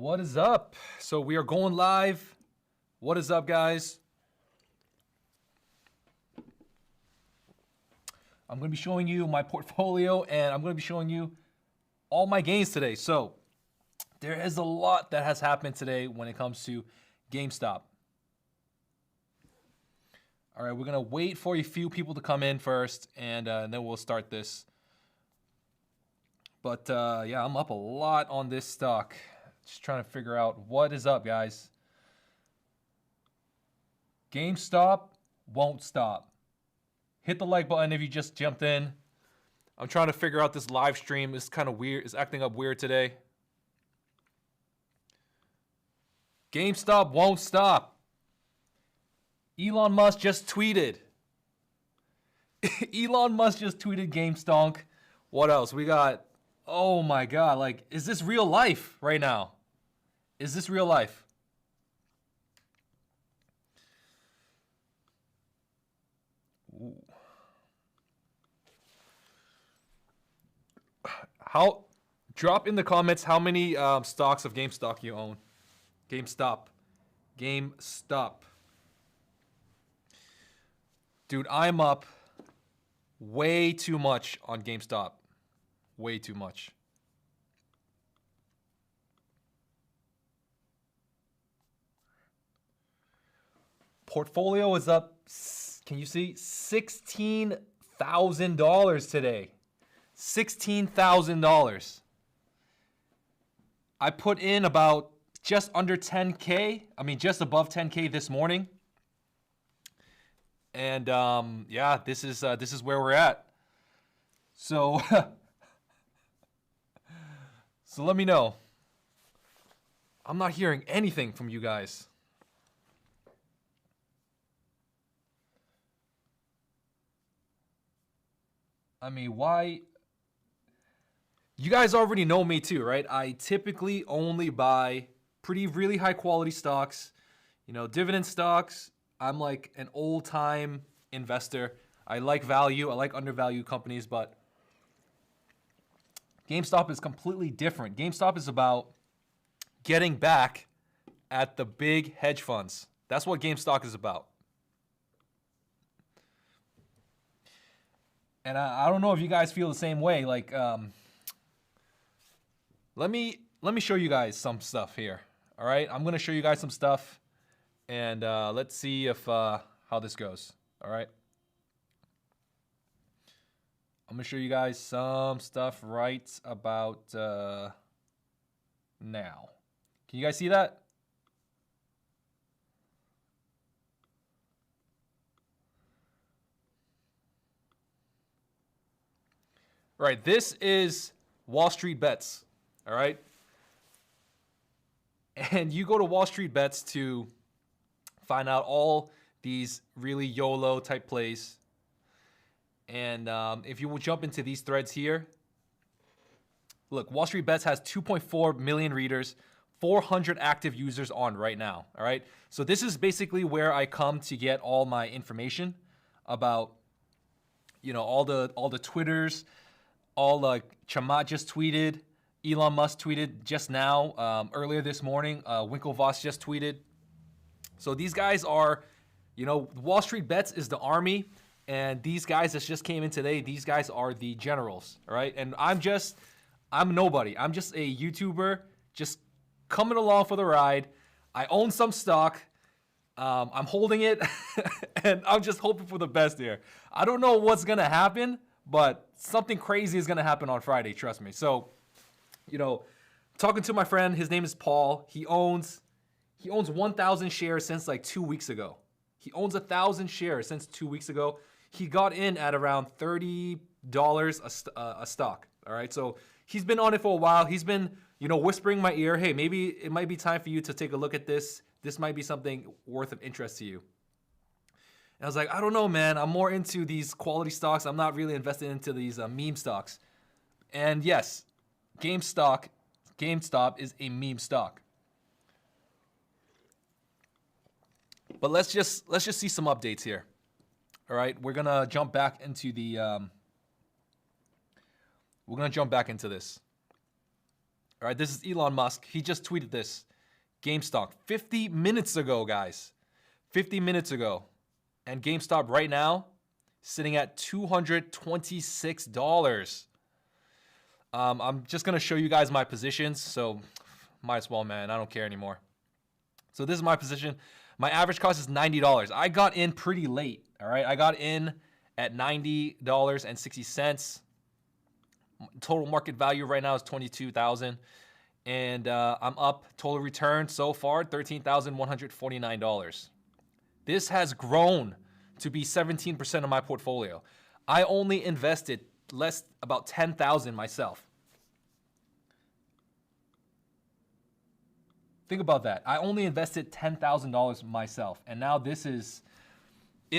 What is up? So we are going live. What is up, guys? I'm going to be showing you my portfolio, and I'm going to be showing you all my gains today. So there is a lot that has happened today when it comes to Gamestop. All right, we're going to wait for a few people to come in first, and then we'll start this. But yeah, I'm up a lot on this stock. Just trying to figure out what is up, guys. GameStop won't stop. Hit the like button if you just jumped in. I'm trying to figure out this live stream. It's kind of weird. It's acting up weird today. GameStop won't stop. Elon Musk just tweeted. Elon Musk just tweeted GameStonk. What else? We got, oh my God, like, is this real life right now? Is this real life? Ooh. Drop in the comments how many stocks of GameStop you own. GameStop. Dude, I'm up way too much on GameStop. Way too much. Portfolio is up, can you see? $16,000 today. $16,000. I put in about just under 10K. I mean, just above 10K this morning. And yeah, this is where we're at. So, so let me know. I'm not hearing anything from you guys. I mean, why? You guys already know me too, right? I typically only buy really high quality stocks, you know, dividend stocks. I'm like an old time investor. I like value. I like undervalued companies, but GameStop is completely different. GameStop is about getting back at the big hedge funds. That's what GameStop is about. And I don't know if you guys feel the same way. Like, let me show you guys some stuff here. All right, I'm gonna show you guys some stuff, and let's see if how this goes. All right, I'm gonna show you guys some stuff right about now. Can you guys see that? Right, this is WallstreetBets, all right? And you go to WallstreetBets to find out all these really YOLO type plays. And if you will jump into these threads here, look, WallstreetBets has 2.4 million readers, 400 active users on right now, all right? So this is basically where I come to get all my information about, you know, all the Twitters, all like Chamath just tweeted, Elon Musk tweeted just now, earlier this morning, Winklevoss just tweeted. So these guys are, you know, WallstreetBets is the army, and these guys that just came in today, these guys are the generals, all right? And I'm nobody. I'm just a YouTuber, just coming along for the ride. I own some stock. I'm holding it, and I'm just hoping for the best here. I don't know what's gonna happen, but something crazy is gonna happen on Friday, trust me. So, you know, talking to my friend, his name is Paul. He owns 1,000 shares since like 2 weeks ago. He owns 1,000 shares since 2 weeks ago. He got in at around $30 a stock. All right, so he's been on it for a while. He's been, you know, whispering in my ear, hey, maybe it might be time for you to take a look at this. This might be something worth of interest to you. And I was like, I don't know, man. I'm more into these quality stocks. I'm not really invested into these meme stocks. And yes, GameStop is a meme stock. But let's just see some updates here. All right, we're gonna jump back into the. We're gonna jump back into this. All right, this is Elon Musk. He just tweeted this. GameStop 50 minutes ago, guys. 50 minutes ago. And GameStop right now sitting at $226. I'm just going to show you guys my positions. So might as well, man. I don't care anymore. So this is my position. My average cost is $90. I got in pretty late. All right. I got in at $90.60. Total market value right now is $22,000. And I'm up total return so far, $13,149. This has grown to be 17% of my portfolio. I only invested about $10,000 myself. Think about that. I only invested $10,000 myself. And now it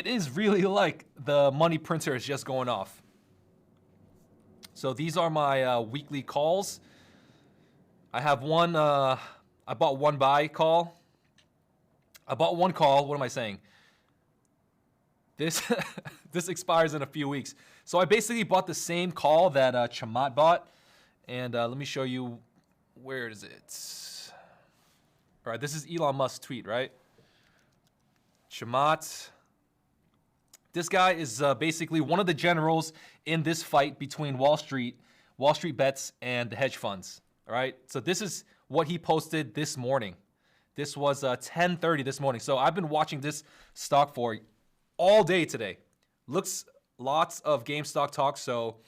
is really like the money printer is just going off. So these are my weekly calls. I have one, I bought one buy call. I bought one call. What am I saying? This this expires in a few weeks. So I basically bought the same call that Chamat bought. And let me show you, where is it? All right, this is Elon Musk's tweet, right? Chamat. This guy is basically one of the generals in this fight between WallstreetBets, and the hedge funds. All right, so this is what he posted this morning. This was 10:30 this morning. So I've been watching this stock for all day today. Looks lots of GameStop talk. So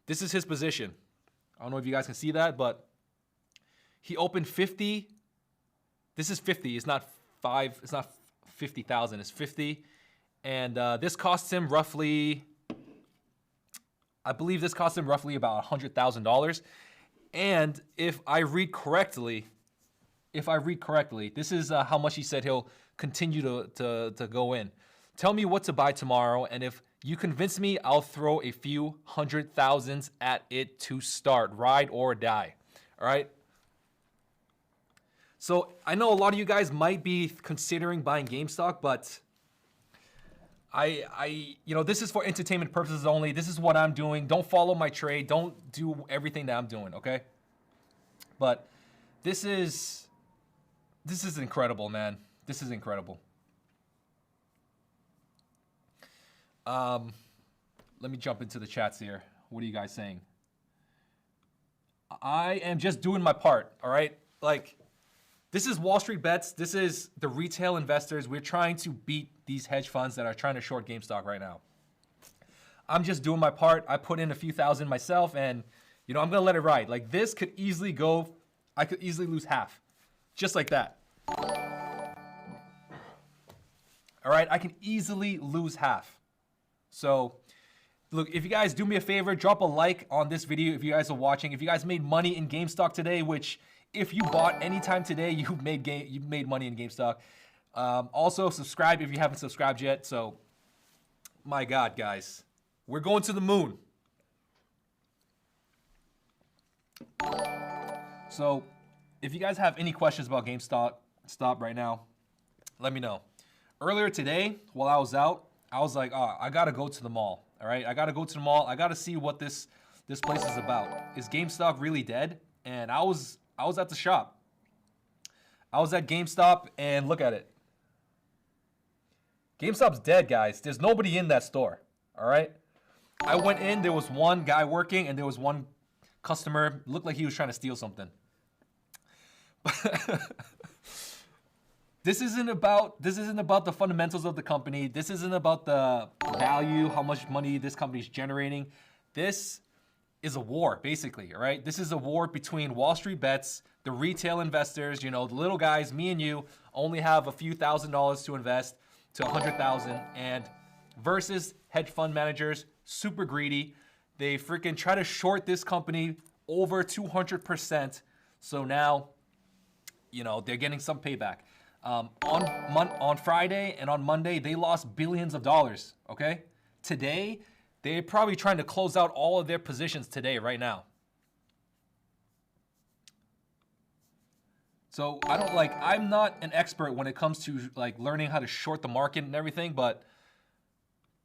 this is his position. I don't know if you guys can see that, but he opened 50. This is 50. It's not 5. It's not 50,000. It's 50. And this costs him roughly, I believe this cost him roughly about $100,000. And if I read correctly, this is how much he said he'll continue to go in. Tell me what to buy tomorrow, and if you convince me, I'll throw a few $100,000s at it to start. Ride or die. All right? So I know a lot of you guys might be considering buying GameStop, but this is for entertainment purposes only. This is what I'm doing. Don't follow my trade. Don't do everything that I'm doing, okay? But this is incredible, man. This is incredible. Let me jump into the chats here. What are you guys saying? I am just doing my part, all right? Like, this is WallstreetBets. This is the retail investors. We're trying to beat these hedge funds that are trying to short GameStop right now. I'm just doing my part. I put in a few thousand myself, and I'm gonna let it ride. Like, this could easily go. I could easily lose half, just like that. All right, I can easily lose half. So, look, if you guys do me a favor, drop a like on this video if you guys are watching. If you guys made money in GameStop today, which if you bought anytime today, you made money in GameStop. Also, subscribe if you haven't subscribed yet. So, my God, guys, we're going to the moon. So, if you guys have any questions about GameStop right now, let me know. Earlier today, while I was out, I was like, oh, I gotta go to the mall. All right, I gotta go to the mall. I gotta see what this place is about. Is GameStop really dead? And I was at the shop. I was at GameStop, and look at it. GameStop's dead, guys. There's nobody in that store. All right. I went in. There was one guy working, and there was one customer. Looked like he was trying to steal something. This isn't about the fundamentals of the company. This isn't about the value, how much money this company is generating. This is a war, basically, all right? This is a war between WallstreetBets, the retail investors, the little guys, me and you, only have a few $1,000s to invest to 100,000, and versus hedge fund managers, super greedy. They freaking try to short this company over 200%. So now, they're getting some payback. On Friday and on Monday, they lost billions of dollars, okay? Today, they're probably trying to close out all of their positions today, right now. So I'm not an expert when it comes to learning how to short the market and everything, but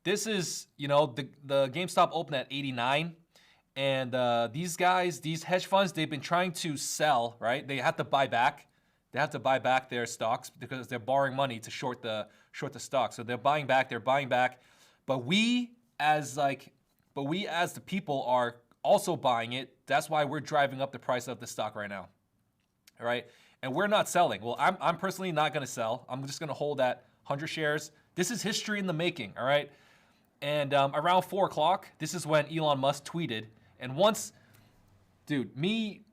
this is, the GameStop opened at 89, And these guys, these hedge funds, they've been trying to sell, right? They have to buy back. They have to buy back their stocks because they're borrowing money to short the stock. So they're buying back. But we as the people are also buying it. That's why we're driving up the price of the stock right now. All right, and we're not selling. Well, I'm personally not going to sell. I'm just going to hold at 100 shares. This is history in the making. All right, and around 4 o'clock, this is when Elon Musk tweeted. And once, dude, me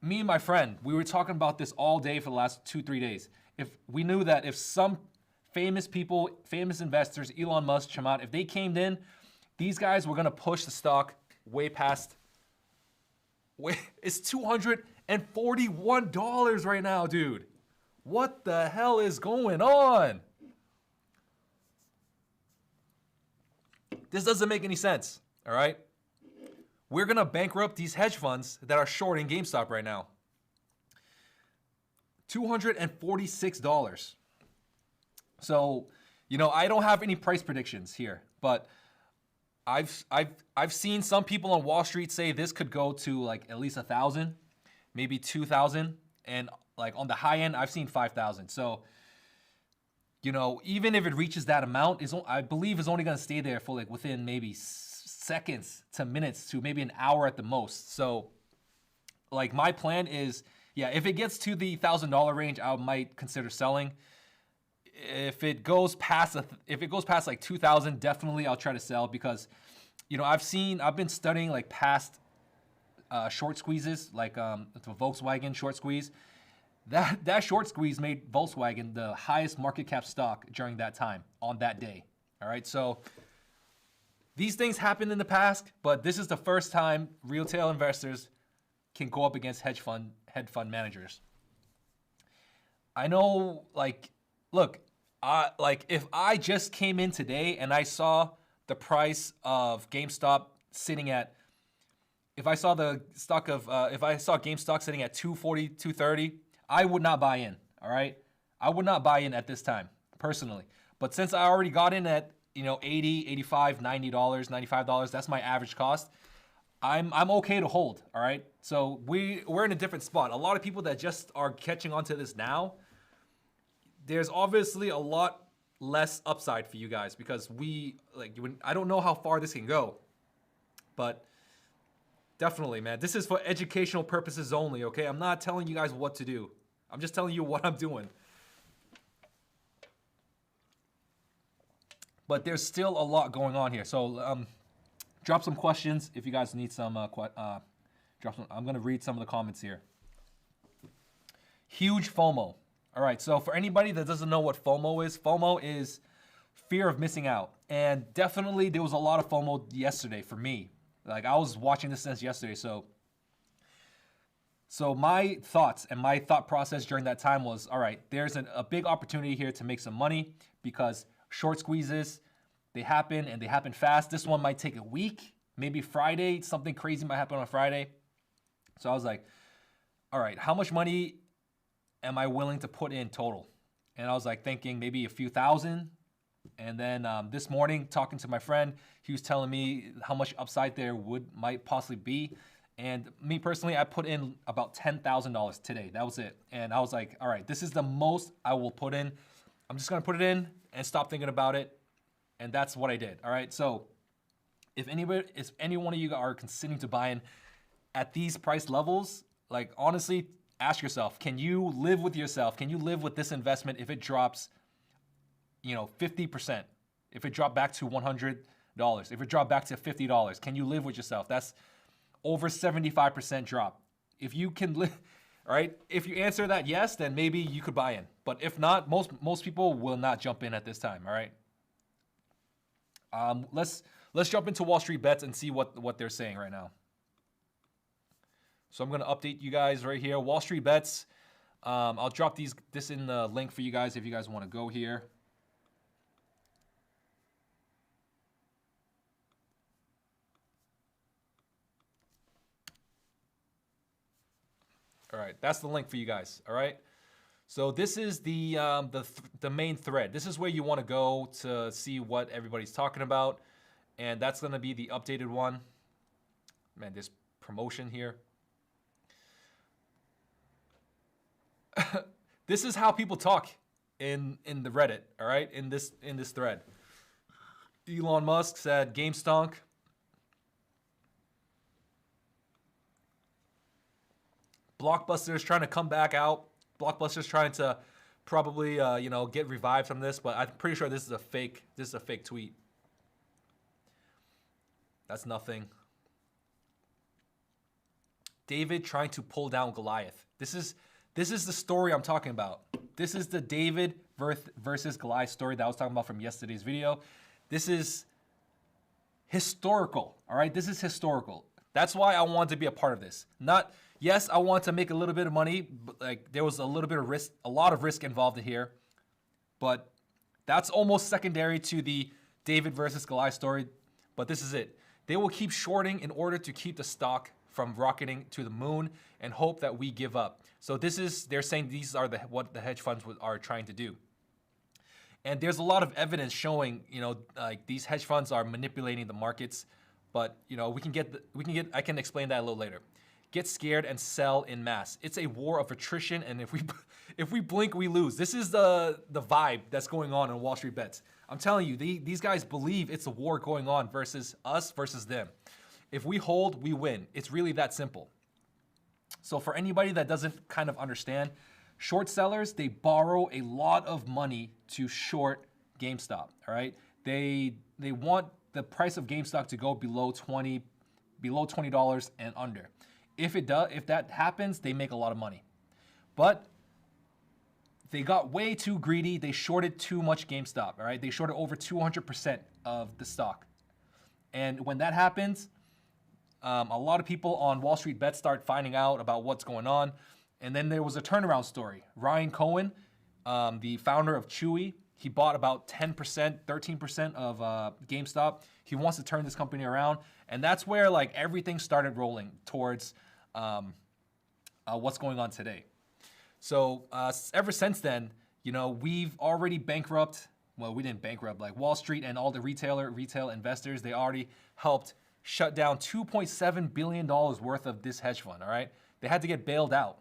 and my friend, we were talking about this all day for the last 2-3 days. If we knew that if some famous people, famous investors, Elon Musk, Chamath, if they came in, these guys were gonna push the stock way past. It's $241 right now, dude. What the hell is going on? This doesn't make any sense. All right. We're going to bankrupt these hedge funds that are shorting GameStop right now. $246. So, I don't have any price predictions here, but I've seen some people on Wall Street say this could go to like at least 1,000, maybe 2,000, and like on the high end, I've seen 5,000. So, even if it reaches that amount, I believe it's only going to stay there for like within maybe seconds to minutes to maybe an hour at the most. So like my plan is, if it gets to the $1,000 range, I might consider selling. If it goes past like 2,000, definitely I'll try to sell because, I've been studying like past short squeezes, like the Volkswagen short squeeze. That short squeeze made Volkswagen the highest market cap stock during that time on that day. All right, so these things happened in the past, but this is the first time retail investors can go up against hedge fund managers. I know, look, if I just came in today and I saw the price of GameStop sitting at, if I saw GameStop sitting at 240, 230, I would not buy in. All right, I would not buy in at this time personally. But since I already got in at $80, $85, $90, $95, that's my average cost. I'm okay to hold, all right? So we're in a different spot. A lot of people that just are catching on to this now, there's obviously a lot less upside for you guys because I don't know how far this can go. But definitely, man, this is for educational purposes only, okay? I'm not telling you guys what to do. I'm just telling you what I'm doing. But there's still a lot going on here. So drop some questions if you guys need some. I'm going to read some of the comments here. Huge FOMO. All right, so for anybody that doesn't know what FOMO is fear of missing out. And definitely there was a lot of FOMO yesterday for me. Like I was watching this since yesterday. So my thoughts and my thought process during that time was, all right, there's a big opportunity here to make some money because short squeezes, they happen and they happen fast. This one might take a week, maybe Friday, something crazy might happen on Friday. So I was like, all right, how much money am I willing to put in total? And I was like thinking maybe a few thousand. And then this morning, talking to my friend, he was telling me how much upside there might possibly be. And me personally, I put in about $10,000 today. That was it. And I was like, all right, this is the most I will put in. I'm just going to put it in and stop thinking about it. And that's what I did. All right. So if any one of you are considering to buy in at these price levels, like honestly, ask yourself, can you live with yourself? Can you live with this investment if it drops, 50%? If it dropped back to $100, if it dropped back to $50, can you live with yourself? That's over 75% drop. If you can live, all right, if you answer that yes, then maybe you could buy in. But if not, most people will not jump in at this time, all right? Let's jump into WallstreetBets and see what they're saying right now. So I'm going to update you guys right here. WallstreetBets, I'll drop this in the link for you guys if you guys want to go here. All right, that's the link for you guys. All right, so this is the main thread. This is where you want to go to see what everybody's talking about, and that's going to be the updated one. Man, this promotion here. This is how people talk in the Reddit, all right? In this thread. Elon Musk said Gamestonk. Blockbuster's trying to come back out. Blockbuster's trying to probably get revived from this, but I'm pretty sure this is a fake tweet. That's nothing. David trying to pull down Goliath. This is the story I'm talking about. This is the David versus Goliath story that I was talking about from yesterday's video. This is historical, all right? This is historical. That's why I wanted to be a part of this. Yes, I want to make a little bit of money, but like there was a little bit of risk, a lot of risk involved in here. But that's almost secondary to the David versus Goliath story. But this is it. They will keep shorting in order to keep the stock from rocketing to the moon and hope that we give up. So they're saying these are what the hedge funds are trying to do. And there's a lot of evidence showing, like these hedge funds are manipulating the markets. But I can explain that a little later. Get scared and sell in mass. It's a war of attrition, and if we blink, we lose. This is the vibe that's going on Wall Street Bets. I'm telling you, these guys believe it's a war going on versus us versus them. If we hold, we win. It's really that simple. So for anybody that doesn't kind of understand, short sellers, they borrow a lot of money to short GameStop, all right? They want the price of GameStop to go below $20 and under. If that happens, they make a lot of money. But they got way too greedy. They shorted too much GameStop, all right? They shorted over 200% of the stock. And when that happens, a lot of people on Wall Street Bets start finding out about what's going on. And then there was a turnaround story. Ryan Cohen, the founder of Chewy, he bought about 10%, 13% of GameStop. He wants to turn this company around. And that's where like everything started rolling towards what's going on today. So ever since then, we've already bankrupt. Well, we didn't bankrupt. Like Wall Street and all the retail investors, they already helped shut down $2.7 billion worth of this hedge fund, all right? They had to get bailed out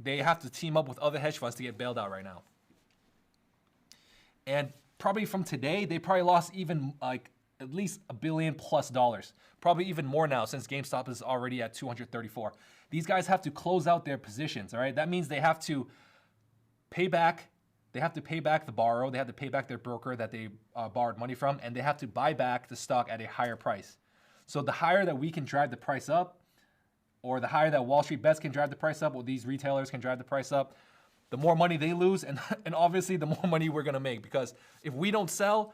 they have to team up with other hedge funds to get bailed out right now. And probably from today, they probably lost even like at least $1 billion plus. Probably even more now since GameStop is already at 234. These guys have to close out their positions, all right? That means they have to pay back. They have to pay back the borrow. They have to pay back their broker that they borrowed money from, and they have to buy back the stock at a higher price. So the higher that we can drive the price up, or the higher that Wall Street Bets can drive the price up, or these retailers can drive the price up, the more money they lose, and obviously the more money we're gonna make. Because if we don't sell,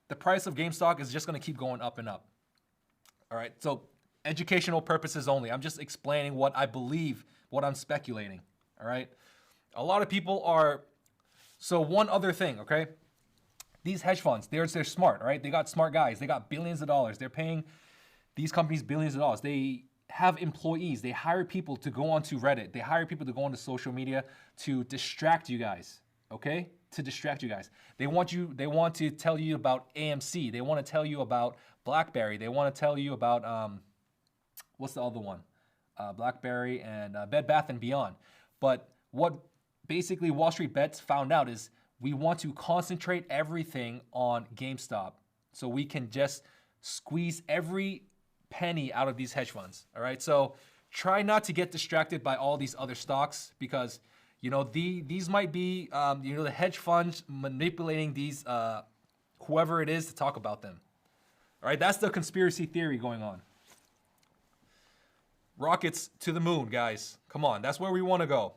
the price of GameStop is just gonna keep going up and up. All right, so educational purposes only. I'm just explaining what I believe, what I'm speculating, all right? A lot of people are, so one other thing, okay? These hedge funds, they're smart, all right? They got smart guys. They got billions of dollars. They're paying these companies billions of dollars. They have employees. They hire people to go onto Reddit. They hire people to go onto social media to distract you guys, okay? To distract you guys. They want to tell you about AMC. They want to tell you about BlackBerry. They want to tell you about, what's the other one? BlackBerry and Bed Bath & Beyond. But what basically Wall Street Bets found out is we want to concentrate everything on GameStop so we can just squeeze every penny out of these hedge funds, all right? So try not to get distracted by all these other stocks because, these might be, the hedge funds manipulating these, whoever it is to talk about them, all right? That's the conspiracy theory going on. Rockets to the moon, guys. Come on, that's where we want to go.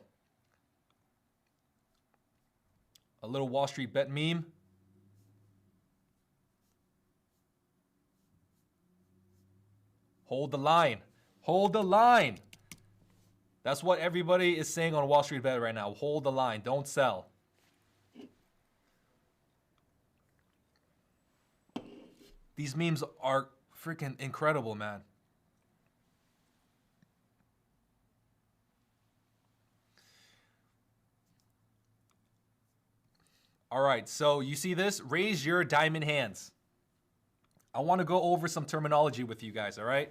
A little Wall Street Bet meme. Hold the line. Hold the line. That's what everybody is saying on Wall Street Bet right now. Hold the line. Don't sell. These memes are freaking incredible, man. All right, so you see this? Raise your diamond hands. I want to go over some terminology with you guys, all right?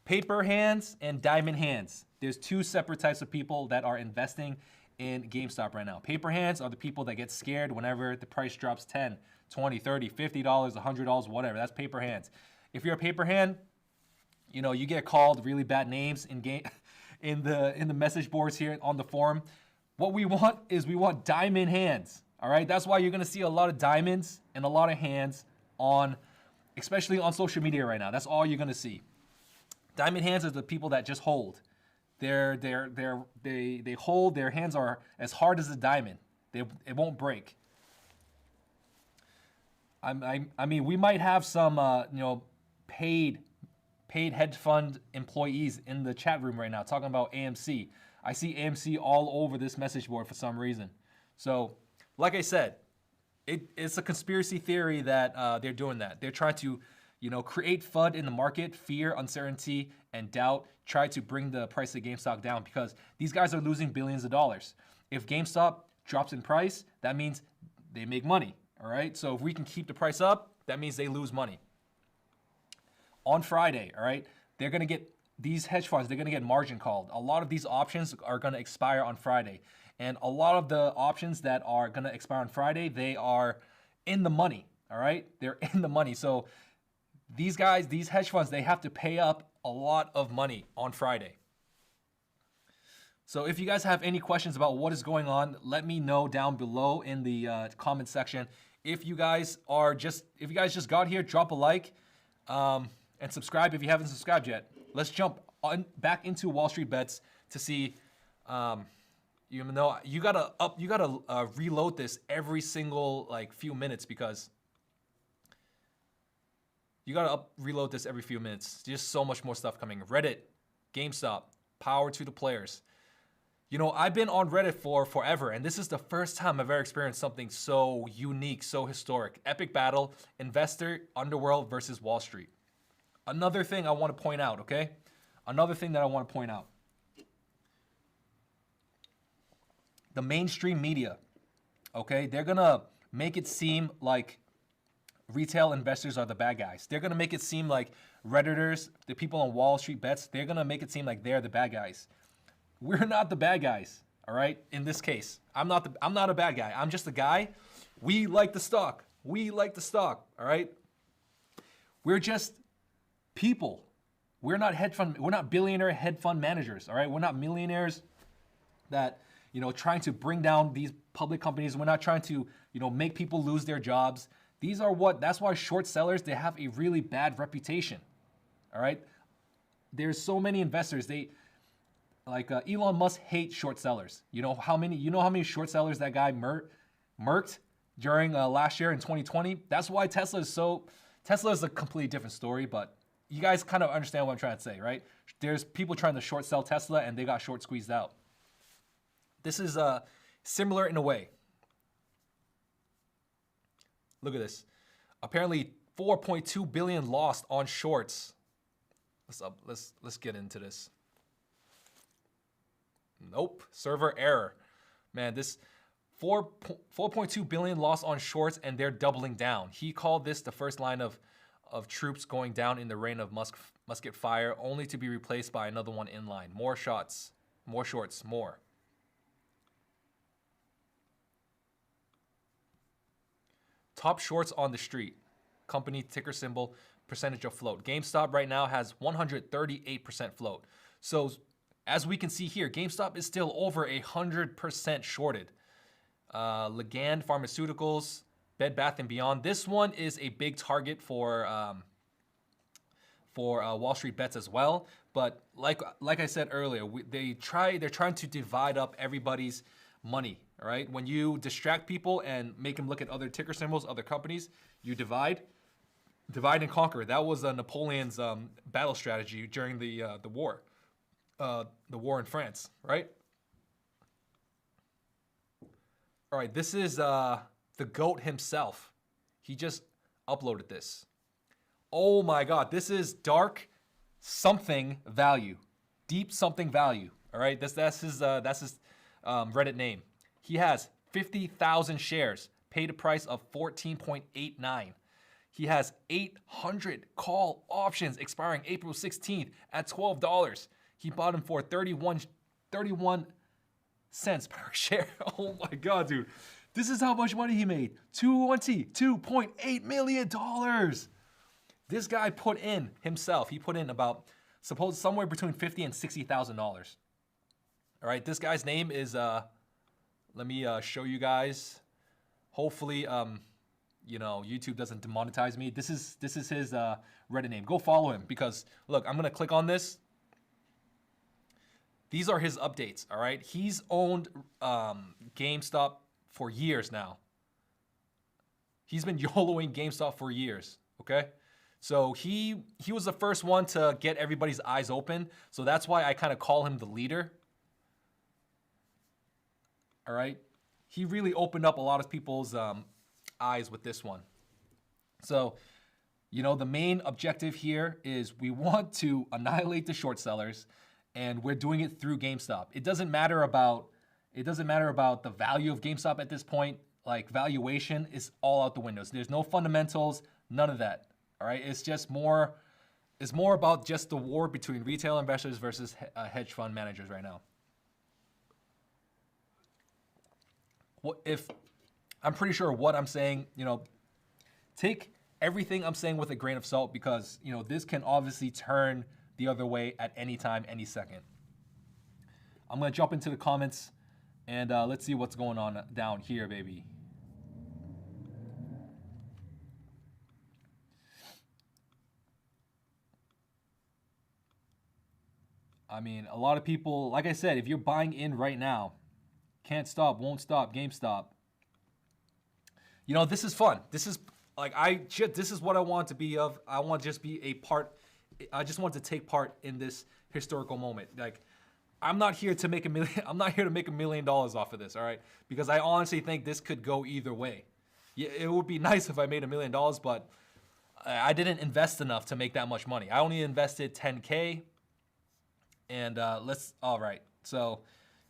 Paper hands and diamond hands. There's two separate types of people that are investing in GameStop right now. Paper hands are the people that get scared whenever the price drops 10, 20, 30, $50, $100, whatever. That's paper hands. If you're a paper hand, you know, you get called really bad names in the message boards here on the forum. What we want is we want diamond hands. All right, that's why you're gonna see a lot of diamonds and a lot of hands on, especially on social media right now. That's all you're gonna see. Diamond hands are the people that just hold. They hold. Their hands are as hard as a diamond. It won't break. I mean, we might have some you know, paid hedge fund employees in the chat room right now talking about AMC. I see AMC all over this message board for some reason. So, like I said, it's a conspiracy theory that they're doing that. They're trying to, you know, create FUD in the market, fear, uncertainty, and doubt, try to bring the price of GameStop down because these guys are losing billions of dollars. If GameStop drops in price, that means they make money, all right? So if we can keep the price up, that means they lose money. On Friday, all right, they're gonna get, these hedge funds, they're gonna get margin called. A lot of these options are gonna expire on Friday. And a lot of the options that are gonna expire on Friday, they are in the money, all right? They're in the money. So these guys, these hedge funds, they have to pay up a lot of money on Friday. So if you guys have any questions about what is going on, let me know down below in the comment section. If you guys just got here, drop a like and subscribe if you haven't subscribed yet. Let's jump back into Wall Street Bets to see. You know, you gotta reload this every single like few minutes because you gotta reload this every few minutes. There's so much more stuff coming. Reddit, GameStop, power to the players. You know, I've been on Reddit for forever, and this is the first time I've ever experienced something so unique, so historic. Epic battle, investor, underworld versus Wall Street. Another thing I want to point out, okay? Another thing that I want to point out. The mainstream media, okay? They're gonna make it seem like retail investors are the bad guys. They're gonna make it seem like Redditors, the people on Wall Street Bets, they're gonna make it seem like they're the bad guys. We're not the bad guys, all right? In this case, I'm not a bad guy. I'm just a guy. We like the stock. We like the stock, all right? We're just people. We're not billionaire hedge fund managers, all right? We're not millionaires that, you know, trying to bring down these public companies. We're not trying to, you know, make people lose their jobs. That's why short sellers, they have a really bad reputation, all right? There's so many investors, Elon Musk hates short sellers. You know how many short sellers that guy murked during last year in 2020? That's why Tesla is a completely different story, but you guys kind of understand what I'm trying to say, right? There's people trying to short sell Tesla and they got short squeezed out. This is similar in a way. Look at this. Apparently 4.2 billion lost on shorts. Let's get into this. Nope, server error. Man, this 4.2 billion lost on shorts and they're doubling down. He called this the first line of troops going down in the reign of musket fire, only to be replaced by another one in line. More shots, more shorts, more. Top shorts on the street. Company ticker symbol, percentage of float. GameStop right now has 138% float. So as we can see here, GameStop is still over 100% shorted. Ligand Pharmaceuticals, Bed Bath & Beyond. This one is a big target for Wall Street Bets as well. But like I said earlier, they're trying to divide up everybody's money. All right, when you distract people and make them look at other ticker symbols, other companies, you divide and conquer. That was Napoleon's battle strategy during the war. The war in France, right? All right, this is the GOAT himself. He just uploaded this. Oh my God, this is dark something value, deep something value. All right, that's his Reddit name. He has 50,000 shares, paid a price of 14.89. He has 800 call options expiring April 16th at $12. He bought them for 31 cents per share. Oh my God, dude. This is how much money he made. $22.8 million. This guy put in himself, he put in about, suppose somewhere between $50,000 and $60,000. All right, this guy's name is, let me show you guys. Hopefully, you know, YouTube doesn't demonetize me. This is his Reddit name. Go follow him because look, I'm gonna click on this. These are his updates. All right, he's owned GameStop for years now. He's been YOLOing GameStop for years. Okay, so he was the first one to get everybody's eyes open. So that's why I kind of call him the leader. All right, he really opened up a lot of people's eyes with this one. So, you know, the main objective here is we want to annihilate the short sellers, and we're doing it through GameStop. It doesn't matter about the value of GameStop at this point. Like, valuation is all out the windows. There's no fundamentals, none of that. All right, it's just more. It's more about just the war between retail investors versus hedge fund managers right now. What if? I'm pretty sure what I'm saying, you know, take everything I'm saying with a grain of salt because, you know, this can obviously turn the other way at any time, any second. I'm going to jump into the comments and let's see what's going on down here, baby. I mean, a lot of people, like I said, if you're buying in right now, can't stop, won't stop, GameStop. You know, this is fun. This is like this is what I want to be of. I want to just be a part. I just want to take part in this historical moment. Like, I'm not here to make $1 million. I'm not here to make $1 million off of this. All right, because I honestly think this could go either way. Yeah, it would be nice if I made $1 million, but I didn't invest enough to make that much money. I only invested 10K, and all right. So,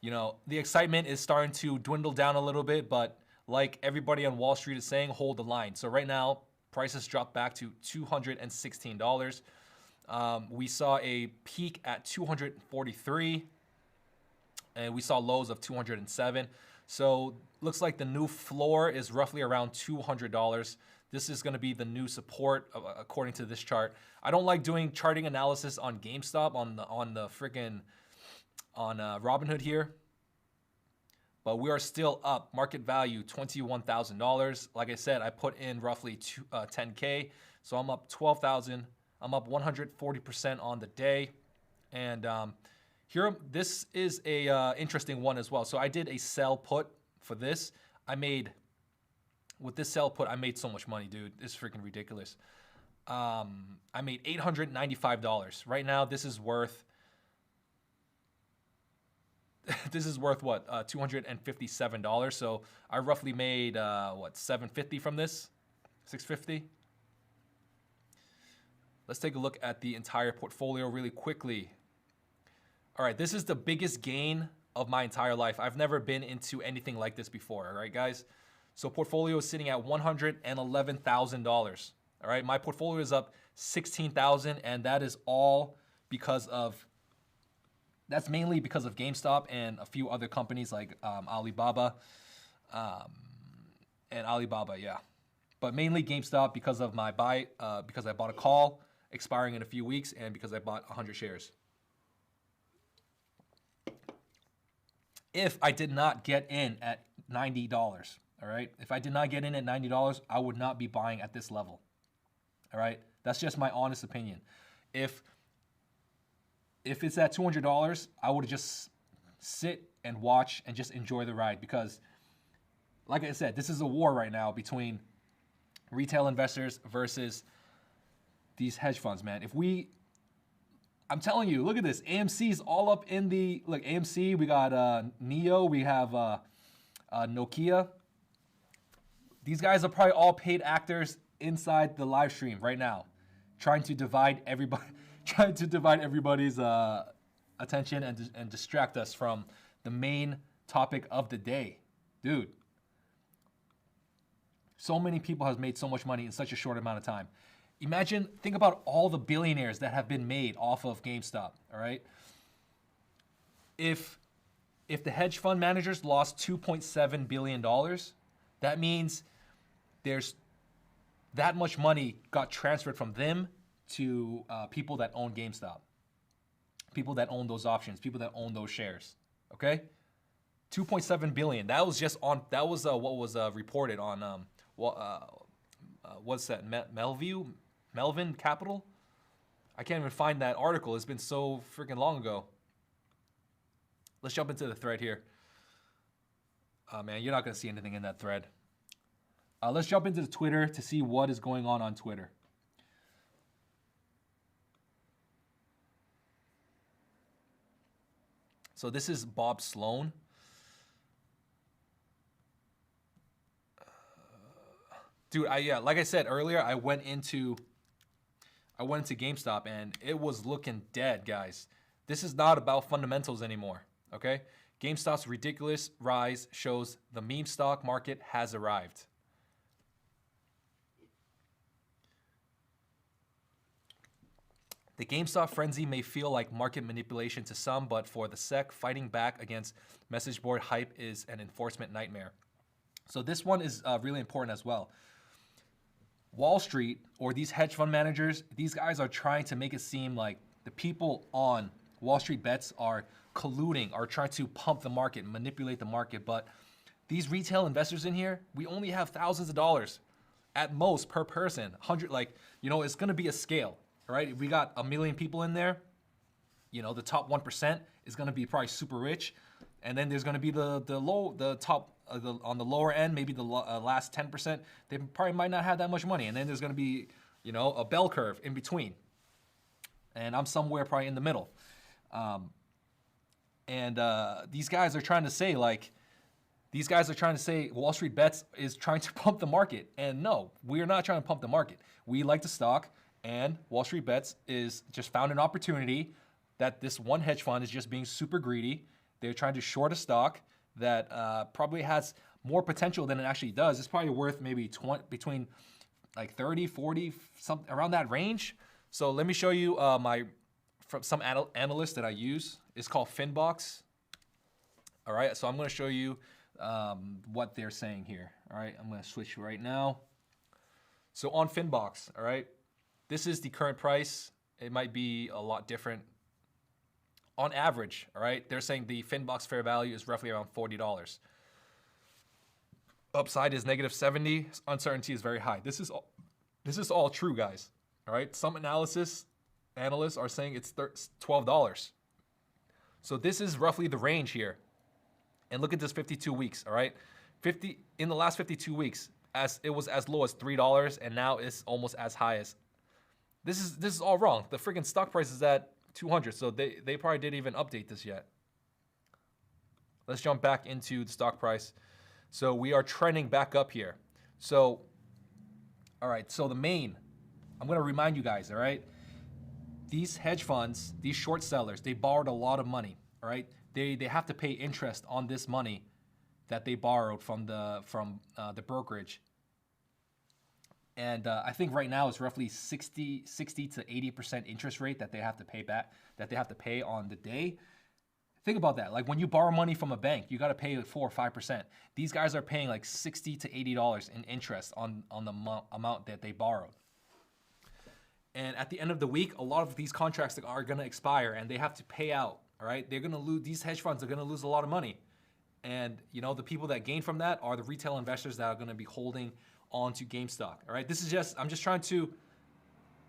you know, the excitement is starting to dwindle down a little bit, but like everybody on Wall Street is saying, hold the line. So right now, prices dropped back to $216. We saw a peak at 243, and we saw lows of 207. So looks like the new floor is roughly around $200. This is going to be the new support according to this chart. I don't like doing charting analysis on GameStop on Robinhood here. But we are still up. Market value, $21,000. Like I said, I put in roughly 10K. So I'm up 12,000. I'm up 140% on the day. And here, this is a interesting one as well. So I did a sell put for this. With this sell put, I made so much money, dude. It's freaking ridiculous. I made $895. Right now, this is worth what, $257. So I roughly made what, $750 from this, $650. Let's take a look at the entire portfolio really quickly. All right, this is the biggest gain of my entire life. I've never been into anything like this before. All right, guys. So portfolio is sitting at $111,000. All right, my portfolio is up 16,000, and that is all because of. That's mainly because of GameStop and a few other companies like Alibaba and Alibaba, yeah. But mainly GameStop because of my because I bought a call expiring in a few weeks and because I bought 100 shares. If I did not get in at $90, all right? If I did not get in at $90, I would not be buying at this level, all right? That's just my honest opinion. If it's at $200, I would just sit and watch and just enjoy the ride because, like I said, this is a war right now between retail investors versus these hedge funds, man. I'm telling you, look at this. AMC's all up in the, look, AMC, we got Neo, we have Nokia. These guys are probably all paid actors inside the live stream right now, trying to divide everybody's attention and distract us from the main topic of the day. Dude, So many people have made so much money in such a short amount of time. Imagine, think about all the billionaires that have been made off of GameStop, all right? If the hedge fund managers lost $2.7 billion, that means there's that much money got transferred from them to people that own GameStop, people that own those options, people that own those shares, okay? 2.7 billion. That was just on, that was what was reported on, what's that, Melvin Capital? I can't even find that article. It's been so freaking long ago. Let's jump into the thread here. Oh man, you're not gonna see anything in that thread. Let's jump into the Twitter to see what is going on Twitter. So this is Bob Sloan. Dude, yeah, like I said earlier, I went into GameStop and it was looking dead, guys. This is not about fundamentals anymore, okay? GameStop's ridiculous rise shows the meme stock market has arrived. The GameStop frenzy may feel like market manipulation to some, but for the SEC, fighting back against message board hype is an enforcement nightmare. So this one is really important as well. Wall Street, or these hedge fund managers, these guys are trying to make it seem like the people on WallstreetBets are colluding, are trying to pump the market, manipulate the market. But these retail investors in here, we only have thousands of dollars at most per person. 100, like, you know, it's gonna be a scale, right? If we got 1 million people in there, you know, the top 1% is gonna be probably super rich. And then there's gonna be the top, on the lower end, maybe the last 10%, they probably might not have that much money. And then there's gonna be, you know, a bell curve in between. And I'm somewhere probably in the middle. These guys are trying to say, WallstreetBets is trying to pump the market. And no, we're not trying to pump the market. We like the stock, and WallstreetBets is just found an opportunity that this one hedge fund is just being super greedy. They're trying to short a stock that probably has more potential than it actually does. It's probably worth maybe between like 30, 40, something around that range. So let me show you from some analysts that I use. It's called Finbox. All right, so I'm gonna show you what they're saying here. All right, I'm gonna switch right now. So on Finbox, all right, this is the current price. It might be a lot different. On average, all right, they're saying the Finbox fair value is roughly around $40. Upside is -70. Uncertainty is very high. This is all true, guys. All right. Some analysts are saying it's $12. So this is roughly the range here. And look at this 52 weeks. All right, in the last 52 weeks, it was as low as $3, and now it's almost as high as. This is all wrong. The freaking stock price is at 200, so they probably didn't even update this yet. Let's jump back into the stock price. So we are trending back up here. So, all right, so I'm gonna remind you guys, all right? These hedge funds, these short sellers, they borrowed a lot of money, all right? They have to pay interest on this money that they borrowed from the brokerage. And I think right now it's roughly 60 to 80% interest rate that they have to pay back, that they have to pay on the day. Think about that. Like when you borrow money from a bank, you got to pay 4 or 5%. These guys are paying like $60 to $80 in interest on the amount that they borrowed. And at the end of the week, a lot of these contracts are going to expire and they have to pay out. All right, they're going to lose. These hedge funds are going to lose a lot of money. And you know, the people that gain from that are the retail investors that are going to be holding onto GameStop. All right, I'm just trying to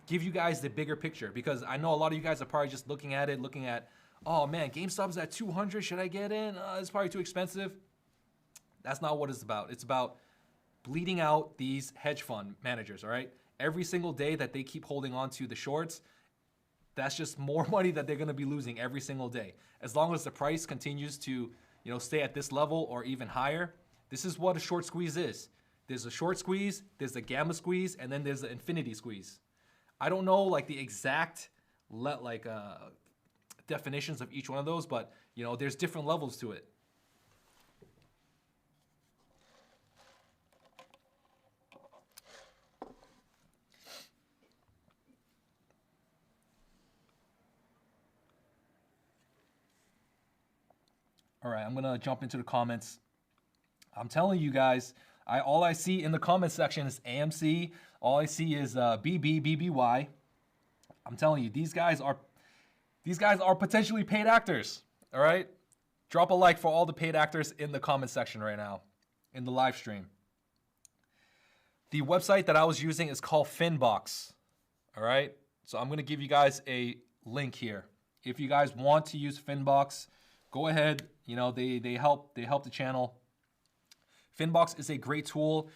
give you guys the bigger picture, because I know a lot of you guys are probably just looking at, oh man, GameStop's at 200, should I get in? It's probably too expensive. That's not what it's about. It's about bleeding out these hedge fund managers, all right? Every single day that they keep holding on to the shorts, that's just more money that they're gonna be losing every single day. As long as the price continues to, stay at this level or even higher, this is what a short squeeze is. There's a short squeeze, there's a gamma squeeze, and then there's the infinity squeeze. I don't know like the exact definitions of each one of those, but there's different levels to it. All right, I'm gonna jump into the comments. I'm telling you guys, all I see in the comment section is AMC. All I see is BBBBY. I'm telling you, these guys are potentially paid actors. All right, drop a like for all the paid actors in the comment section right now, in the live stream. The website that I was using is called Finbox. All right, so I'm gonna give you guys a link here. If you guys want to use Finbox, go ahead. You know, they help the channel. Finbox is a great tool.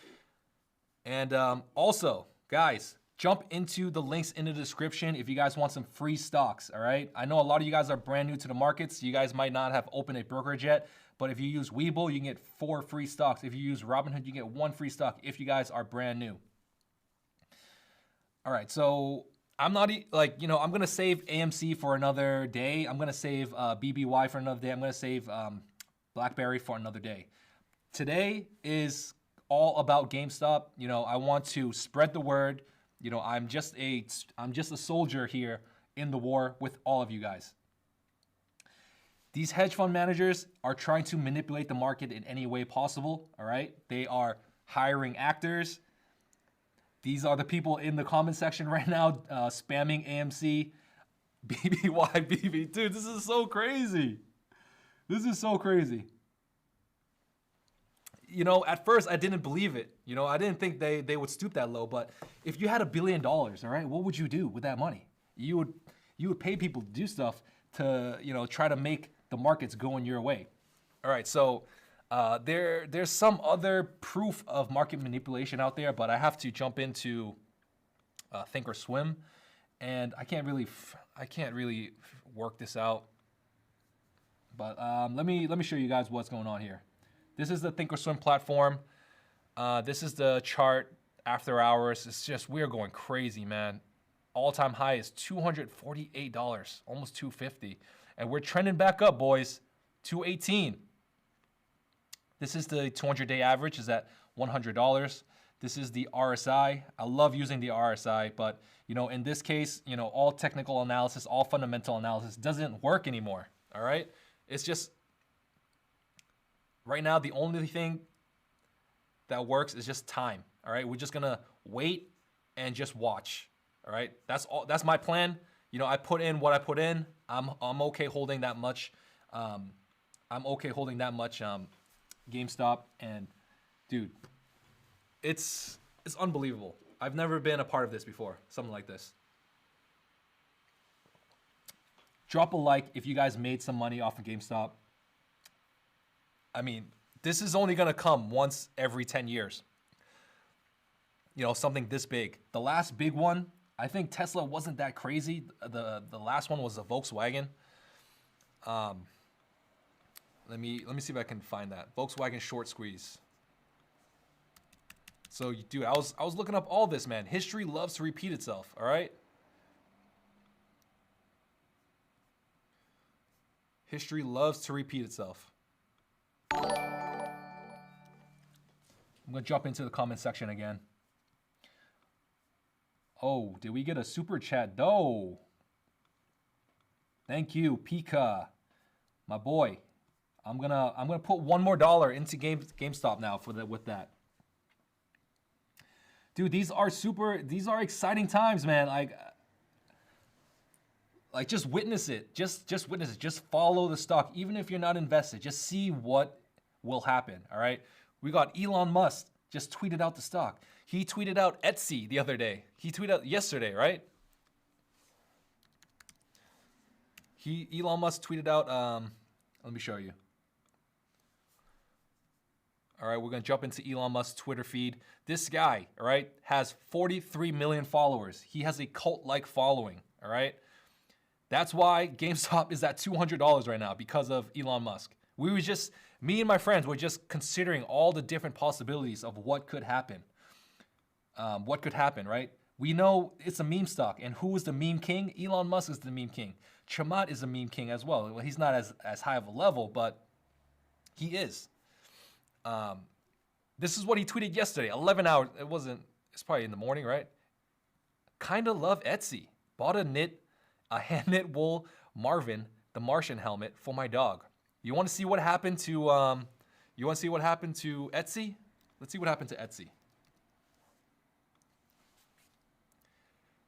And also, guys, jump into the links in the description if you guys want some free stocks, all right? I know a lot of you guys are brand new to the markets. So you guys might not have opened a brokerage yet, but if you use Webull, you can get 4 free stocks. If you use Robinhood, you get 1 free stock if you guys are brand new. All right, so I'm not I'm gonna save AMC for another day. I'm gonna save BBY for another day. I'm gonna save BlackBerry for another day. Today is all about GameStop. You know, I want to spread the word. You know, I'm just a soldier here in the war with all of you guys. These hedge fund managers are trying to manipulate the market in any way possible. All right, they are hiring actors. These are the people in the comment section right now spamming AMC, BBY, BB. Dude, this is so crazy. This is so crazy. You know, at first I didn't believe it. You know, I didn't think they would stoop that low. But if you had $1 billion, all right, what would you do with that money? You would pay people to do stuff to, you know, try to make the markets go in your way. All right, so there's some other proof of market manipulation out there, but I have to jump into Thinkorswim, and I can't really work this out. But let me show you guys what's going on here. This is the Thinkorswim platform. This is the chart after hours. It's just, we're going crazy, man. All-time high is $248, almost $250. And we're trending back up, boys, $218. This is the 200-day average, is at $100. This is the RSI. I love using the RSI, but you know, in this case, you know, all technical analysis, all fundamental analysis doesn't work anymore. All right, it's just right now the only thing that works is just time. All right, we're just gonna wait and just watch. All right, that's all. That's my plan. You know, I put in what I put in. I'm okay holding that much. I'm okay holding that much. GameStop, and dude, it's unbelievable. I've never been a part of this before, something like this. Drop a like if you guys made some money off of GameStop. I mean, this is only gonna come once every 10 years. You know, something this big. The last big one, I think Tesla wasn't that crazy. The last one was a Volkswagen. Let me see if I can find that. Volkswagen short squeeze. So, dude, I was looking up all this, man. History loves to repeat itself, all right? History loves to repeat itself. I'm going to jump into the comment section again. Oh, did we get a super chat? No. Thank you, Pika, my boy. I'm gonna put $1 more into GameStop now with that. Dude, these are exciting times, man. Like just witness it. Just witness it. Just follow the stock, even if you're not invested. Just see what will happen. All right. We got Elon Musk just tweeted out the stock. He tweeted out Etsy the other day. He tweeted out yesterday, right? Elon Musk tweeted out. Let me show you. All right, we're going to jump into Elon Musk's Twitter feed. This guy, all right, has 43 million followers. He has a cult-like following, all right? That's why GameStop is at $200 right now, because of Elon Musk. Me and my friends were just considering all the different possibilities of what could happen. Right? We know it's a meme stock, and who is the meme king? Elon Musk is the meme king. Chamath is a meme king as well. Well, he's not as high of a level, but he is. This is what he tweeted yesterday, 11 hours. It's probably in the morning, right? Kinda love Etsy. Bought a hand knit wool Marvin, the Martian helmet for my dog. You want to see what happened to you want to see what happened to Etsy? Let's see what happened to Etsy.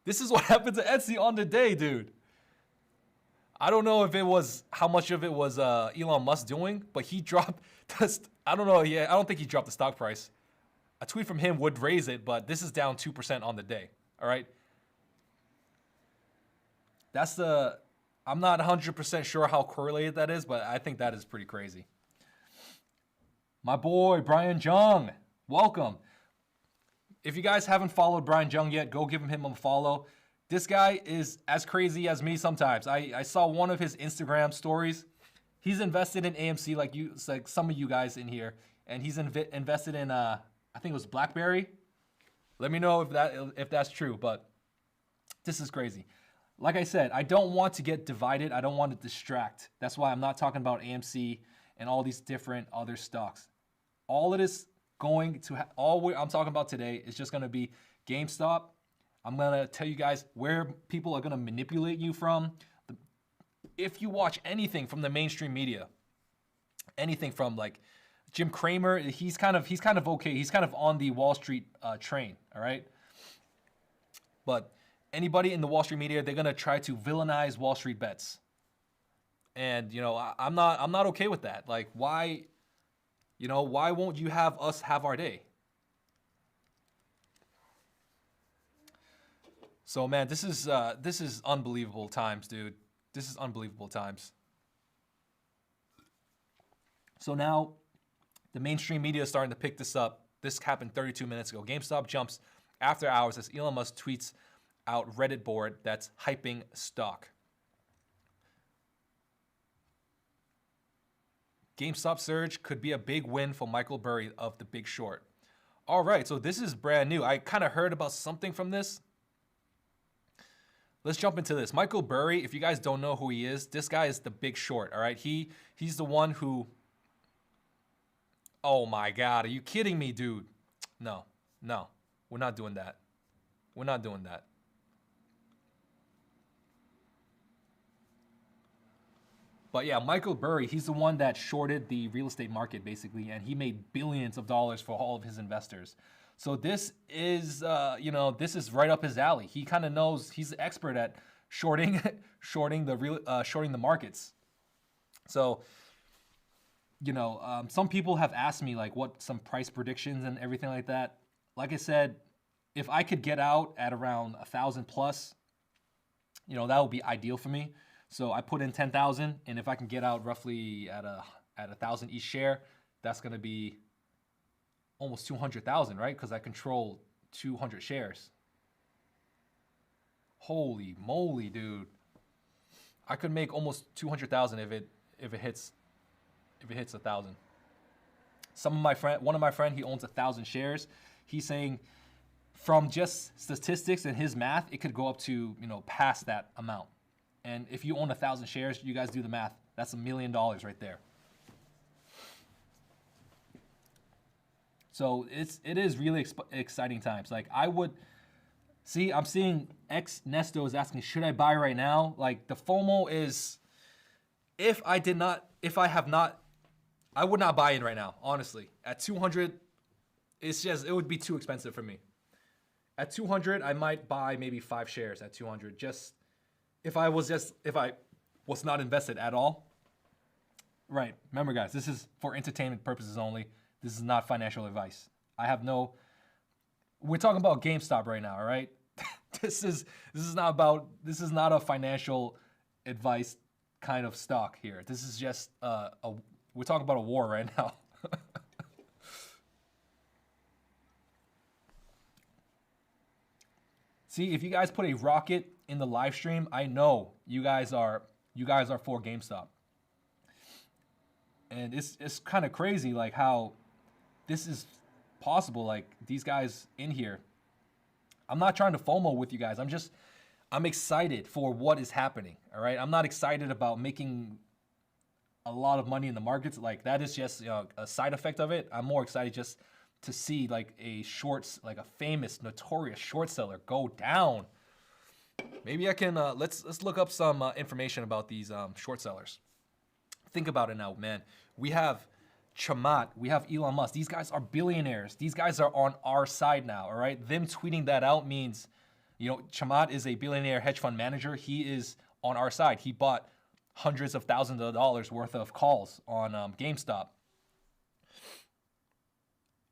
This is what happened to Etsy on the day, dude. I don't know if it was how much of it was Elon Musk doing, but he dropped I don't know. Yeah, I don't think he dropped the stock price. A tweet from him would raise it, but this is down 2% on the day. All right. I'm not 100% sure how correlated that is, but I think that is pretty crazy. My boy, Brian Jung, welcome. If you guys haven't followed Brian Jung yet, go give him a follow. This guy is as crazy as me sometimes. I saw one of his Instagram stories. He's invested in AMC like some of you guys in here, and he's invested in I think it was BlackBerry. Let me know if that's true, but this is crazy. Like I said, I don't want to get divided. I don't want to distract. That's why I'm not talking about AMC and all these different other stocks. All it is going to I'm talking about today is just going to be GameStop. I'm going to tell you guys where people are going to manipulate you from. If you watch anything from the mainstream media, anything from like Jim Cramer, he's kind of okay. He's kind of on the Wall Street train, all right? But anybody in the Wall Street media, they're gonna try to villainize WallstreetBets, and I'm not okay with that. Like, why won't you have us have our day? So man, this is unbelievable times, dude. This is unbelievable times. So now, the mainstream media is starting to pick this up. This happened 32 minutes ago. GameStop jumps after hours as Elon Musk tweets out Reddit board that's hyping stock. GameStop surge could be a big win for Michael Burry of The Big Short. All right, so this is brand new. I kind of heard about something from this. Let's jump into this. Michael Burry, if you guys don't know who he is, this guy is The Big Short, all right? He's the one who... Oh my God, are you kidding me, dude? No, we're not doing that. We're not doing that. But yeah, Michael Burry, he's the one that shorted the real estate market basically, and he made billions of dollars for all of his investors. So this is, this is right up his alley. He kind of knows, he's an expert at shorting the markets. So, some people have asked me like what some price predictions and everything like that. Like I said, if I could get out at around 1,000 plus, that would be ideal for me. So I put in 10,000, and if I can get out roughly at 1,000 each share, that's going to be almost 200,000, right? Because I control 200 shares. Holy moly, dude! I could make almost 200,000 if it hits 1,000. One of my friend, he owns 1,000 shares. He's saying from just statistics and his math, it could go up to past that amount. And if you own 1,000 shares, you guys do the math. That's $1 million right there. So it is really exciting times. Like I'm seeing X Nesto is asking, should I buy right now? Like the FOMO is, I would not buy in right now, honestly. At 200, it would be too expensive for me. At 200, I might buy maybe 5 shares at 200, if I was not invested at all. Right. Remember, guys, this is for entertainment purposes only. This is not financial advice. We're talking about GameStop right now, all right? This is not a financial advice kind of stock here. This is just we're talking about a war right now. See, if you guys put a rocket in the live stream, I know you guys are for GameStop. And it's kind of crazy like how this is possible, like these guys in here. I'm not trying to FOMO with you guys. I'm excited for what is happening, all right? I'm not excited about making a lot of money in the markets. Like that is just a side effect of it. I'm more excited just to see like a famous, notorious short seller go down. Maybe I can let's look up some information about these short sellers. Think about it now, man. We have Chamath, we have Elon Musk. These guys are billionaires. These guys are on our side now, all right? Them tweeting that out means, Chamath is a billionaire hedge fund manager. He is on our side. He bought hundreds of thousands of dollars worth of calls on Gamestop.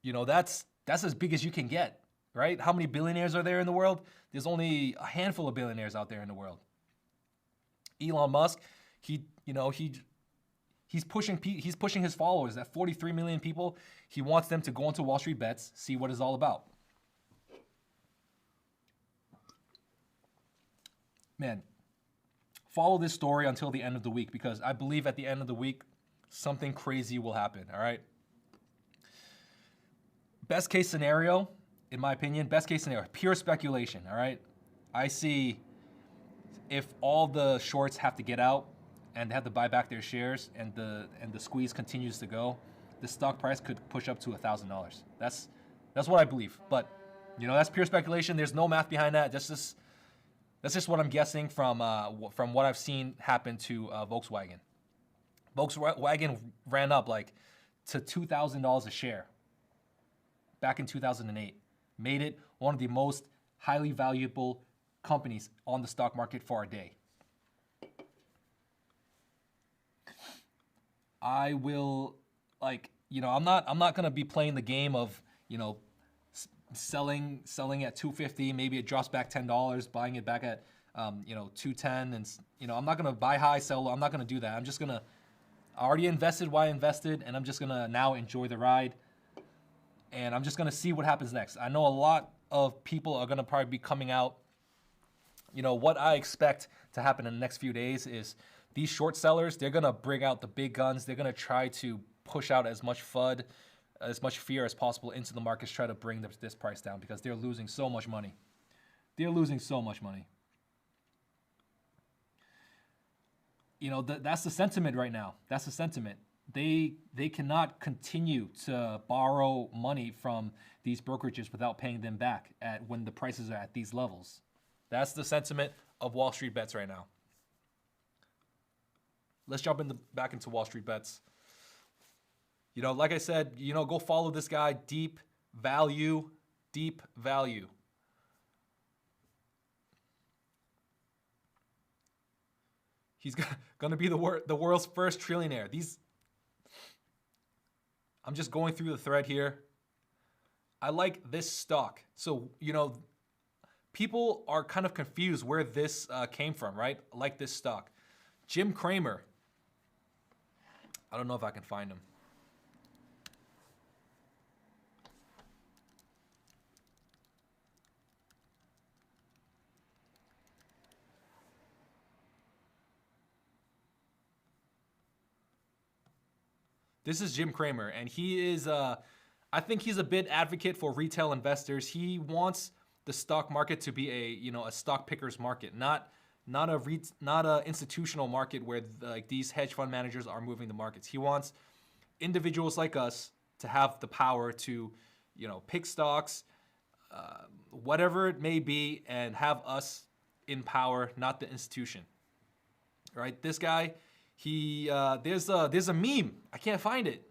That's as big as you can get, right? How many billionaires are there in the world? There's only a handful of billionaires out there in the world. Elon Musk, he's pushing his followers, that 43 million people. He wants them to go into Wall Street Bets, see what it's all about. Man, follow this story until the end of the week, because I believe at the end of the week, something crazy will happen, all right? Best case scenario, in my opinion, pure speculation, all right? I see if all the shorts have to get out and they have to buy back their shares and the squeeze continues to go, the stock price could push up to $1,000. That's what I believe. But, that's pure speculation. There's no math behind that. That's just what I'm guessing from what I've seen happen to Volkswagen. Volkswagen ran up to $2,000 a share back in 2008. Made it one of the most highly valuable companies on the stock market for a day. I will, I'm not gonna be playing the game of, selling at $250, maybe it drops back $10, buying it back at, $210, and I'm not gonna buy high, sell low. I'm not gonna do that. I already invested what I invested, and I'm just gonna now enjoy the ride. And I'm just gonna see what happens next. I know a lot of people are gonna probably be coming out. What I expect to happen in the next few days is these short sellers, they're gonna bring out the big guns. They're gonna try to push out as much FUD, as much fear as possible into the markets, try to bring this price down, because they're losing so much money. That's the sentiment right now. That's the sentiment. They cannot continue to borrow money from these brokerages without paying them back when the prices are at these levels. That's the sentiment of Wall Street Bets right now. Let's jump back into Wall Street Bets. Like I said, go follow this guy, Deep Value. He's going to be the world's first trillionaire. I'm just going through the thread here. I like this stock. So, people are kind of confused where this came from, right? I like this stock. Jim Cramer. I don't know if I can find him. This is Jim Cramer, and he is, I think he's a bit advocate for retail investors. He wants the stock market to be a stock picker's market, not a institutional market where these hedge fund managers are moving the markets. He wants individuals like us to have the power to, pick stocks, whatever it may be, and have us in power, not the institution. Right? This guy. There's a meme. I can't find it.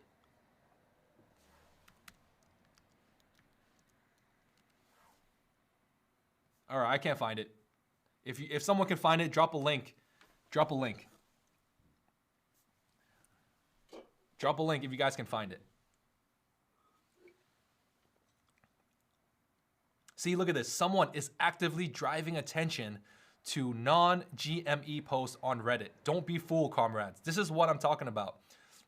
All right, I can't find it. If someone can find it, drop a link. Drop a link if you guys can find it. See, look at this. Someone is actively driving attention to non-GME posts on Reddit. Don't be fooled, comrades. This is what I'm talking about.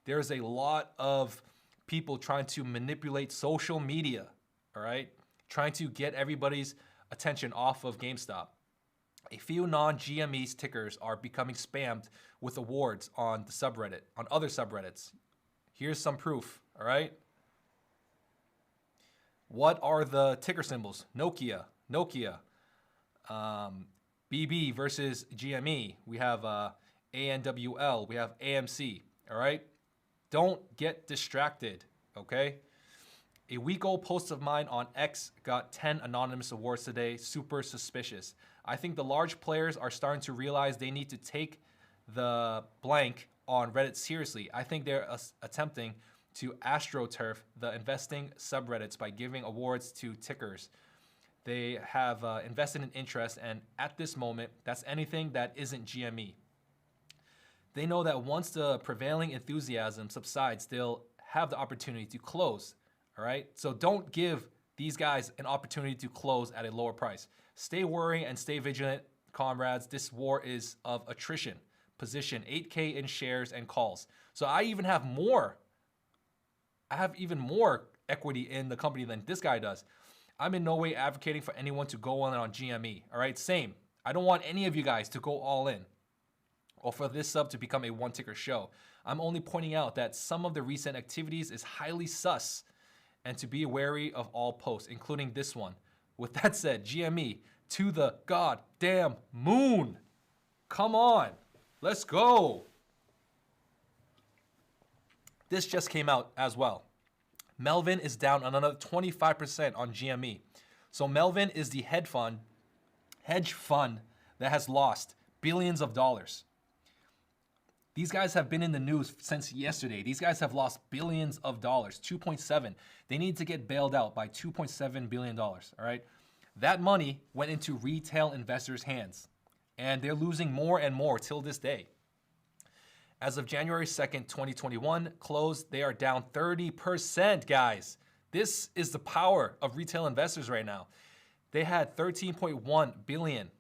There's a lot of people trying to manipulate social media, all right? Trying to get everybody's attention off of GameStop. A few non-GME tickers are becoming spammed with awards on the subreddit, on other subreddits. Here's some proof, all right? What are the ticker symbols? Nokia. BB versus GME. We have ANWL. We have AMC. All right? Don't get distracted, okay? A week-old post of mine on X got 10 anonymous awards today. Super suspicious. I think the large players are starting to realize they need to take the blank on Reddit seriously. I think they're attempting to astroturf the investing subreddits by giving awards to tickers. They have invested in interest, and at this moment, that's anything that isn't GME. They know that once the prevailing enthusiasm subsides, they'll have the opportunity to close, all right? So don't give these guys an opportunity to close at a lower price. Stay wary and stay vigilant, comrades. This war is of attrition. Position 8K in shares and calls. So I even have more. I have even more equity in the company than this guy does. I'm in no way advocating for anyone to go on GME, all right? Same. I don't want any of you guys to go all in or for this sub to become a one ticker show. I'm only pointing out that some of the recent activities is highly sus and to be wary of all posts, including this one. With that said, GME to the goddamn moon. Come on, let's go. This just came out as well. Melvin is down another 25% on GME. So Melvin is the hedge fund that has lost billions of dollars. These guys have been in the news since yesterday. These guys have lost billions of dollars, 2.7. They need to get bailed out by $2.7 billion, all right? That money went into retail investors' hands, and they're losing more and more till this day. As of January 2nd, 2021, close, they are down 30%, guys. This is the power of retail investors right now. They had 13.1 billion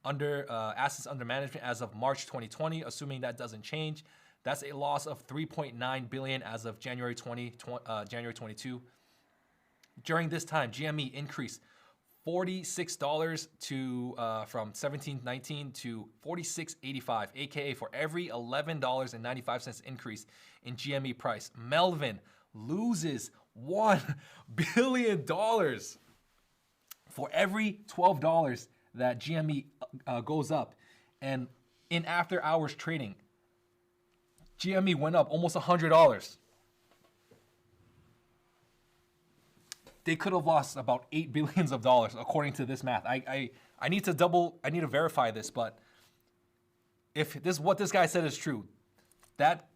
under assets under management as of March 2020, assuming that doesn't change. That's a loss of 3.9 billion as of January 22. During this time, GME increased $46 to from 17.19 to 46.85, aka for every $11.95 increase in GME price, Melvin loses $1 billion for every $12 that GME goes up. And in after hours trading, GME went up almost $100. They could have lost about $8 billion according to this math. I need to verify this, but if what this guy said is true, that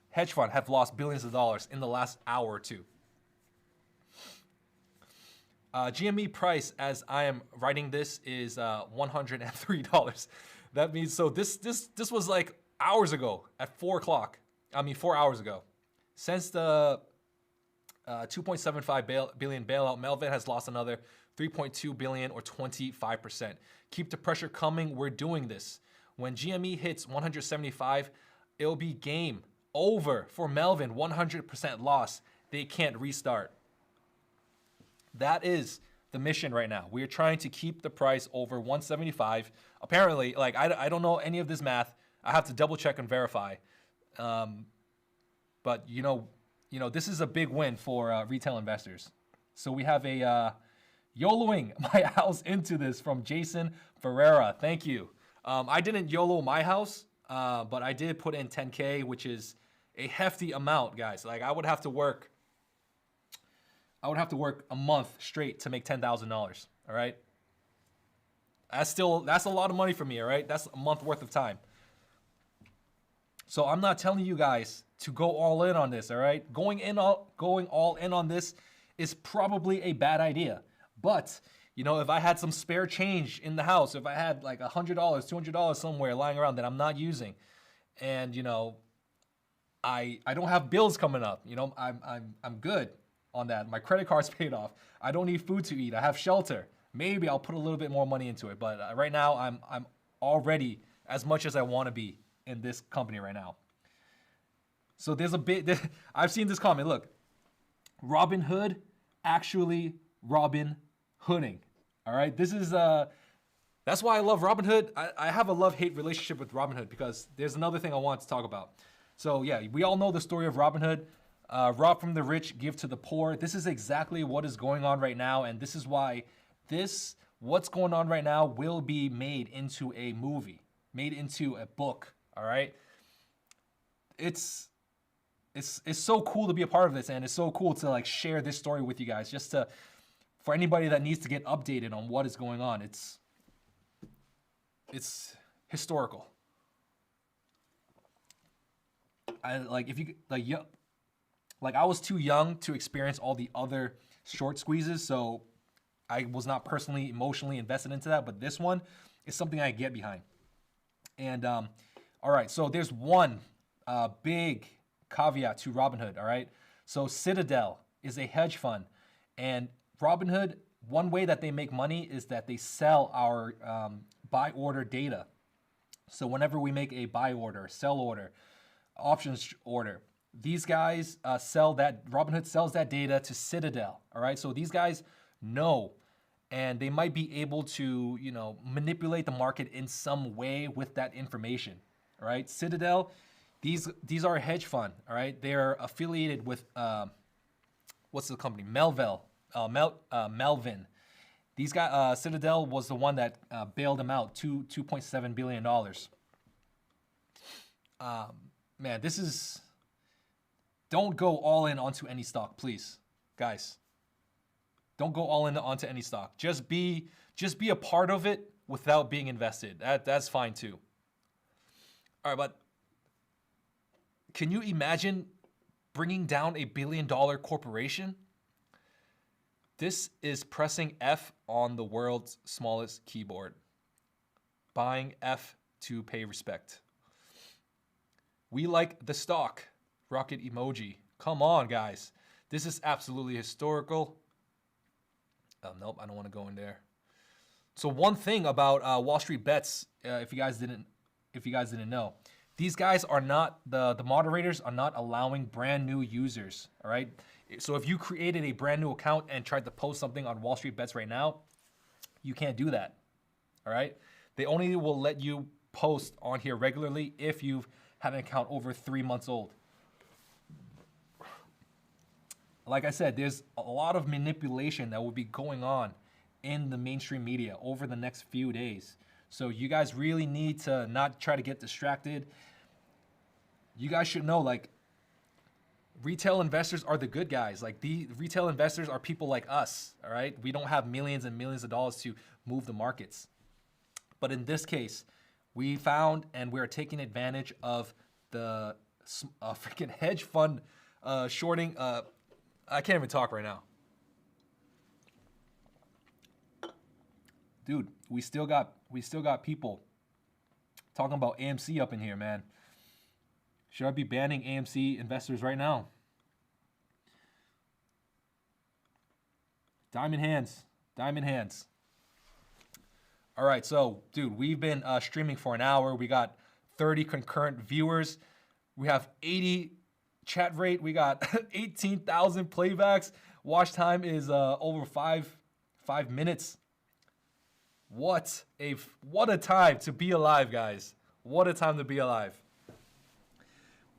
hedge fund have lost billions of dollars in the last hour or two. GME price, as I am writing this, is $103. That means, so this was like hours ago at 4 o'clock. 4 hours ago. Since the 2.75 billion bailout, Melvin has lost another 3.2 billion or 25%. Keep the pressure coming. We're doing this. When GME hits 175, it'll be game over for Melvin. 100% loss. They can't restart. That is the mission right now. We are trying to keep the price over 175. Apparently, like I don't know any of this math. I have to double check and verify. But you know, this is a big win for retail investors. So we have a YOLOing my house into this from Jason Ferreira. Thank you. I didn't YOLO my house, but I did put in 10K, which is a hefty amount, guys. Like I would have to work a month straight to make $10,000. All right. That's a lot of money for me. All right. That's a month worth of time. So I'm not telling you guys to go all in on this. All right. Going all in on this is probably a bad idea. But if I had some spare change in the house, if I had like $100, $200 somewhere lying around that I'm not using, and I don't have bills coming up, I'm good on that. My credit card's paid off. I don't need food to eat. I have shelter. Maybe I'll put a little bit more money into it. But right now, I'm already as much as I want to be in this company right now. So there's a bit. I've seen this comment. Look, Robinhood actually Robin Hooding. All right. This is that's why I love Robinhood. I have a love-hate relationship with Robinhood because there's another thing I want to talk about. So yeah, we all know the story of Robinhood. Rob from the rich, give to the poor. This is exactly what is going on right now, and this is why what's going on right now will be made into a movie, made into a book. All right, it's so cool to be a part of this, and it's so cool to like share this story with you guys, just for anybody that needs to get updated on what is going on. It's historical. I like if you like I was too young to experience all the other short squeezes, so I was not personally emotionally invested into that. But this one is something I get behind. And all right, so there's one big caveat to Robinhood. All right, so Citadel is a hedge fund, and Robinhood. One way that they make money is that they sell our buy order data. So whenever we make a buy order, sell order, options order, these guys sell that. Robinhood sells that data to Citadel. All right, so these guys know, and they might be able to, manipulate the market in some way with that information. All right, Citadel, these are a hedge fund. All right, they're affiliated with what's the company? Melvin. These guys, Citadel was the one that bailed them out, $2.7 billion. Man, this is, don't go all in onto any stock, please, guys. Don't go all in onto any stock. Just be a part of it without being invested. That's fine too. All right, but can you imagine bringing down a $1 billion corporation? This is pressing F on the world's smallest keyboard. Buying F to pay respect. We like the stock. Rocket emoji. Come on, guys. This is absolutely historical. Nope, I don't want to go in there. So one thing about WallstreetBets, if you guys didn't know, these guys are not the moderators are not allowing brand new users. All right. So if you created a brand new account and tried to post something on WallstreetBets right now, you can't do that. All right. They only will let you post on here regularly if you've had an account over 3 months old. Like I said, there's a lot of manipulation that will be going on in the mainstream media over the next few days. So you guys really need to not try to get distracted. You guys should know, like, retail investors are the good guys. Like, the retail investors are people like us, all right? We don't have millions and millions of dollars to move the markets. But in this case, we found and we're taking advantage of the freaking hedge fund shorting. I can't even talk right now. Dude, we still got people talking about AMC up in here, man. Should I be banning AMC investors right now? Diamond hands. Diamond hands. All right, so, dude, we've been streaming for an hour. We got 30 concurrent viewers. We have 80 chat rate. We got 18,000 playbacks. Watch time is over five minutes. What a time to be alive, guys. What a time to be alive.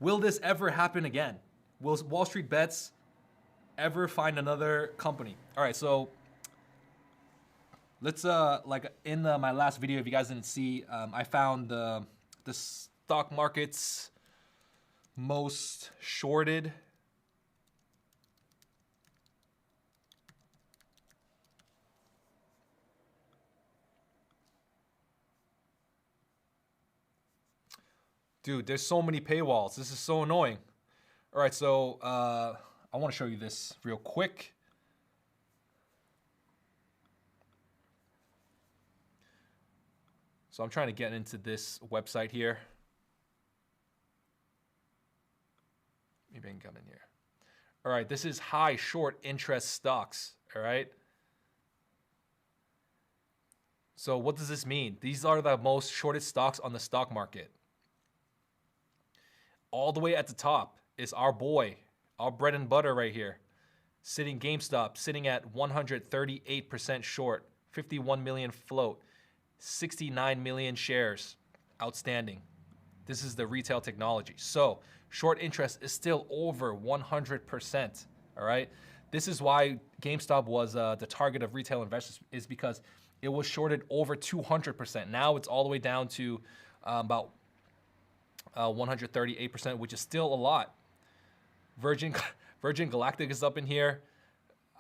Will this ever happen again? Will WallstreetBets ever find another company? All right, so let's like in my last video, if you guys didn't see, I found the stock market's most shorted dude, there's so many paywalls. This is so annoying. All right, so I want to show you this real quick. So I'm trying to get into this website here. Maybe I can come in here. All right, this is high short interest stocks, all right? So what does this mean? These are the most shorted stocks on the stock market. All the way at the top is our boy, our bread and butter right here. Gamestop, sitting at 138% short, 51 million float, 69 million shares outstanding. This is the retail technology. So short interest is still over 100%, all right? This is why GameStop was the target of retail investors, is because it was shorted over 200%. Now it's all the way down to about 138%, which is still a lot. Virgin Galactic is up in here.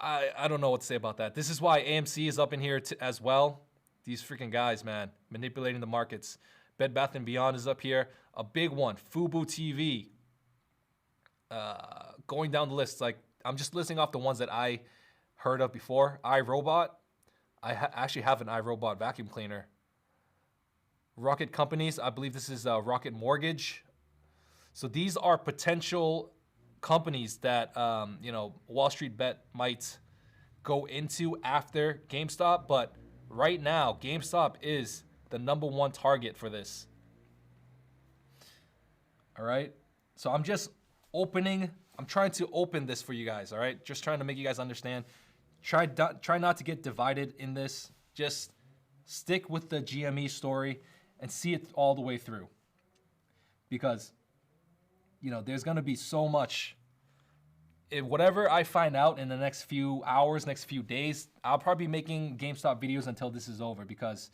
I don't know what to say about that. This is why AMC is up in here as well. These freaking guys, man, manipulating the markets. Bed Bath & Beyond is up here. A big one, Fubo TV. going down the list, like I'm just listing off the ones that I heard of before. iRobot. I actually have an iRobot vacuum cleaner. Rocket Companies. I believe this is Rocket Mortgage. So these are potential companies that Wall Street Bet might go into after GameStop. But right now, GameStop is the #1 target for this. All right. So I'm just opening. I'm trying to open this for you guys. All right. Just trying to make you guys understand. Try not to get divided in this. Just stick with the GME story and see it all the way through. Because, there's going to be so much. Whatever I find out in the next few hours, next few days, I'll probably be making GameStop videos until this is over because,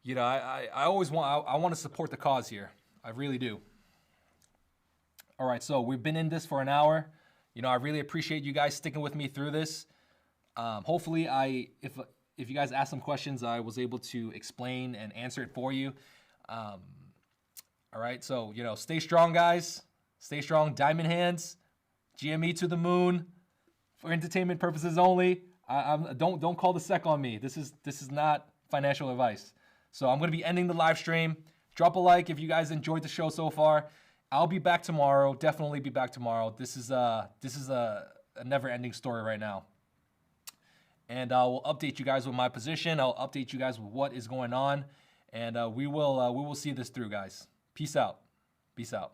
I always want to support the cause here. I really do. All right, so we've been in this for an hour. I really appreciate you guys sticking with me through this. Hopefully, if you guys ask some questions, I was able to explain and answer it for you. All right, so stay strong, guys. Stay strong, diamond hands. GME to the moon, for entertainment purposes only. Don't call the SEC on me. This is not financial advice. So I'm gonna be ending the live stream. Drop a like if you guys enjoyed the show so far. I'll be back tomorrow. Definitely be back tomorrow. This is a never-ending story right now. And I will update you guys with my position. I'll update you guys with what is going on, and we will see this through, guys. Peace out. Peace out.